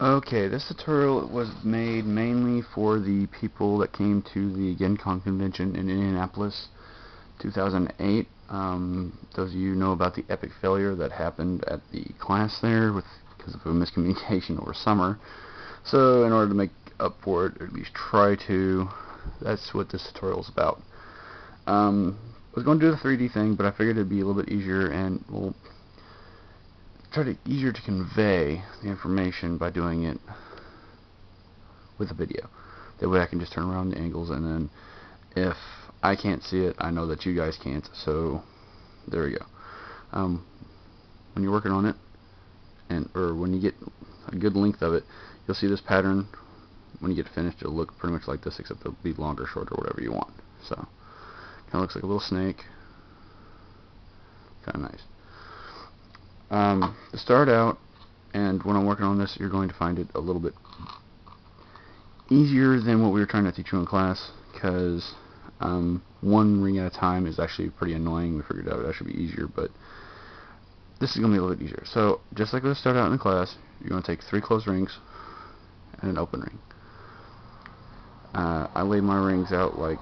Okay, this tutorial was made mainly for the people that came to the GENCoN convention in Indianapolis 2008. Those of you know about the epic failure that happened at the class there because of a miscommunication over summer. So in order to make up for it, or at least try to, that's what this tutorial is about. I was going to do the 3D thing, but I figured it'd be a little bit easier and easier to convey the information by doing it with a video. That way I can just turn around the angles, and then if I can't see it, I know that you guys can't, so there we go. When you're working on it, or when you get a good length of it, you'll see this pattern. When you get finished, it'll look pretty much like this, except it'll be longer, shorter, whatever you want. So, kind of looks like a little snake. Kind of nice. To start out, and when I'm working on this, you're going to find it a little bit easier than what we were trying to teach you in class, because one ring at a time is actually pretty annoying. We figured out it should be easier, but this is going to be a little bit easier. So, just like we start out in the class, you're going to take 3 closed rings and an open ring. I lay my rings out like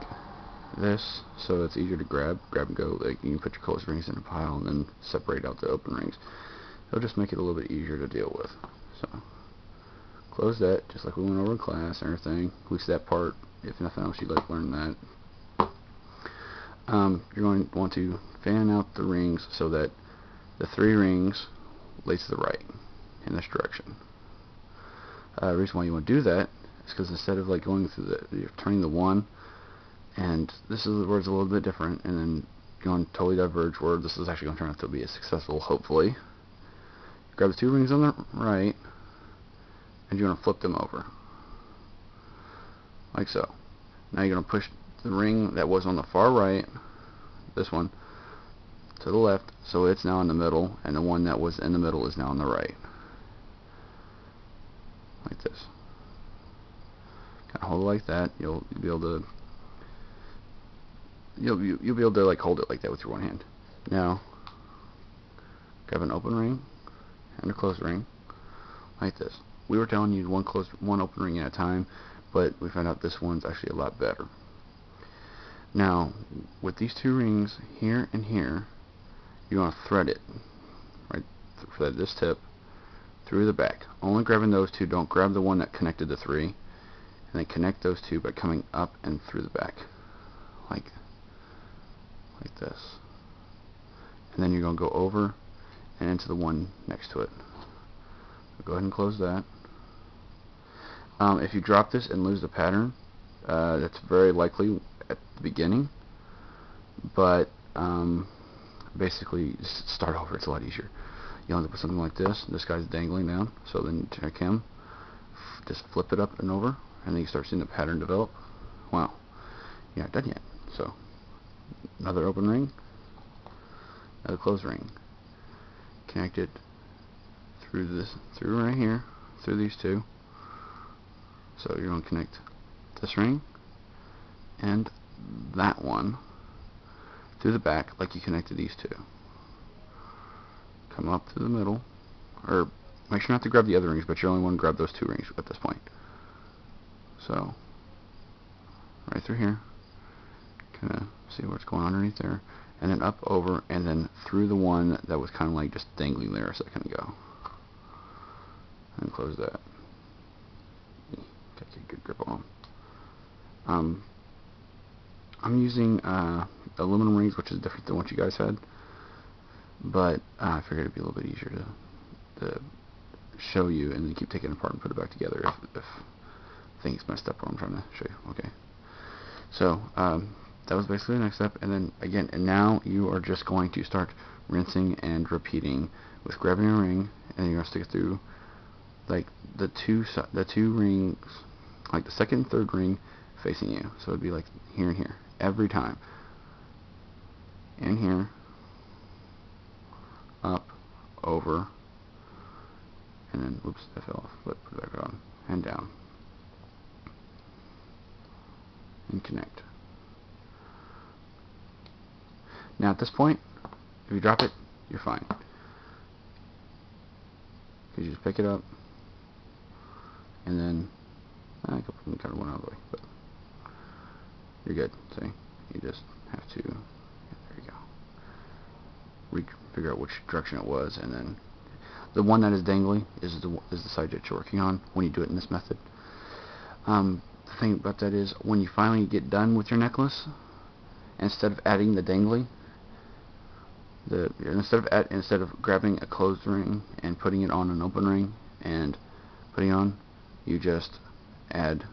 this, so it's easier to grab and go. Like, you can put your closed rings in a pile and then separate out the open rings. It'll just make it a little bit easier to deal with. So, close that, just like we went over in class and everything. At least that part. If nothing else, you'd like to learn that. You're going to want to fan out the rings so that the 3 rings lay to the right in this direction. The reason why you want to do that is because instead of like going through you're turning the 1, and this is where it's a little bit different, and then going totally diverge, where this is actually going to turn out to be a successful, hopefully. Grab the 2 rings on the right, and you're going to flip them over. Like so. Now you're going to push the ring that was on the far right, this one, to the left, so it's now in the middle, and the one that was in the middle is now on the right. Like this. Kind of hold it like that. You'll be able to you'll be able to like hold it like that with your one hand. Now, grab an open ring and a closed ring, like this. We were telling you one open ring at a time, but we found out this one's actually a lot better. Now, with these 2 rings here and here, you want to thread it right through this tip through the back. Only grabbing those 2. Don't grab the one that connected the 3, and then connect those 2 by coming up and through the back, like this. And then you're going to go over and into the one next to it. So go ahead and close that. If you drop this and lose the pattern, that's very likely at the beginning, but basically just start over. It's a lot easier. You'll have to put something like this. This guy's dangling down, so then check him. Just flip it up and over, and then you start seeing the pattern develop. Wow, you're not done yet. So, another open ring, another closed ring. Connect it through right here, through these 2. So you're going to connect this ring and that one through the back like you connected these 2. Come up through the middle, or make sure not to grab the other rings, but you only want to grab those 2 rings at this point. So, right through here, kind of see what's going on underneath there, and then up over, and then through the one that was kind of like just dangling there a second ago. And close that. Take a good grip on them. I'm using aluminum rings, which is different than what you guys had, but I figured it'd be a little bit easier to show you, and then keep taking it apart and put it back together if things messed up what I'm trying to show you. Okay. So that was basically the next step, and then again, and now you are just going to start rinsing and repeating with grabbing a ring, and you're going to stick it through like the two rings, like the second and third ring facing you. So it'd be like here and here every time. In here, up, over, and then whoops, that fell off. Put it back on, and down, and connect. Now at this point, if you drop it, you're fine. You just pick it up, and then a couple of them kind of went out of the way, but you're good. See, you just have to, there you go, figure out which direction it was, and then the one that is dangly is the side that you're working on when you do it in this method. The thing about that is, when you finally get done with your necklace, instead of adding the dangly, instead of grabbing a closed ring and putting it on an open ring and putting it on, you just add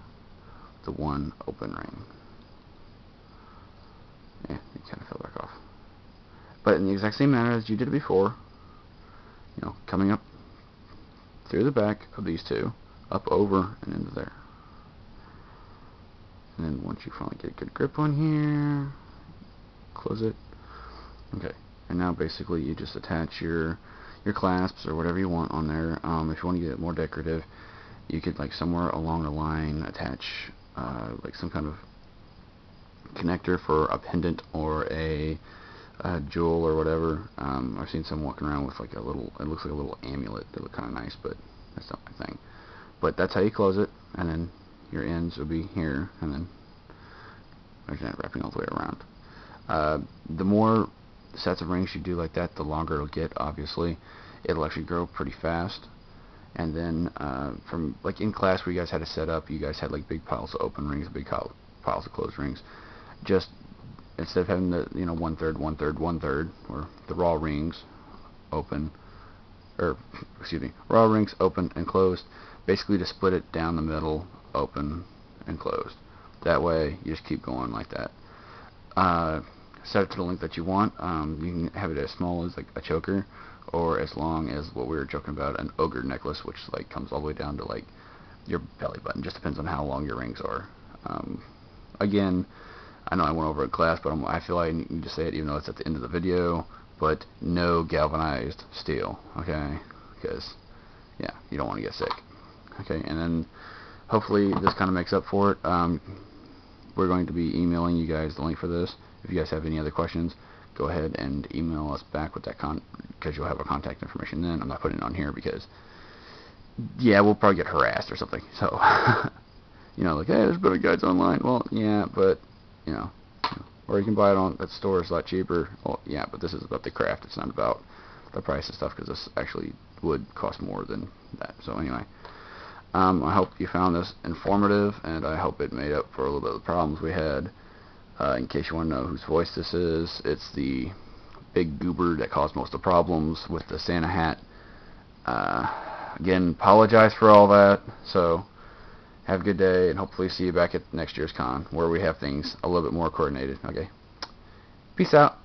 the one open ring. Yeah, it kind of fell back off. But in the exact same manner as you did it before, you know, coming up through the back of these two, up over and into there. And then once you finally get a good grip on here, close it. Okay, and now basically you just attach your clasps or whatever you want on there. If you want to get it more decorative, you could, like, somewhere along the line attach like some kind of connector for a pendant or a jewel or whatever. I've seen some walking around with like a little, it looks like a little amulet. They look kind of nice, but that's not my thing. But that's how you close it, and then your ends will be here, and then wrapping all the way around. The more sets of rings you do like that, the longer it'll get. Obviously, it'll actually grow pretty fast. And then from, like, in class where you guys had to set up, you guys had like big piles of open rings, big piles of closed rings. Just instead of having the, you know, 1/3, 1/3, 1/3, or the raw rings open, or excuse me, raw rings open and closed, basically to split it down the middle, open and closed. That way you just keep going like that. Set it to the length that you want. You can have it as small as like a choker, or as long as what we were joking about, an ogre necklace, which like comes all the way down to like your belly button. Just depends on how long your rings are. Again, I know I went over it in class, but I feel like I need to say it even though it's at the end of the video. But no galvanized steel, okay? Because yeah, you don't want to get sick. Okay, and then hopefully this kind of makes up for it. We're going to be emailing you guys the link for this. If you guys have any other questions, go ahead and email us back with that because you'll have our contact information then. I'm not putting it on here because, yeah, we'll probably get harassed or something. So, you know, like, hey, there's better guides online. Well, yeah, but, you know, or you can buy it on at the store. It's a lot cheaper. Well, yeah, but this is about the craft. It's not about the price of stuff, because this actually would cost more than that. So anyway, I hope you found this informative, and I hope it made up for a little bit of the problems we had. In case you want to know whose voice this is, it's the big goober that caused most of the problems with the Santa hat. Again, apologize for all that. So have a good day, and hopefully see you back at next year's con, where we have things a little bit more coordinated. Okay, peace out.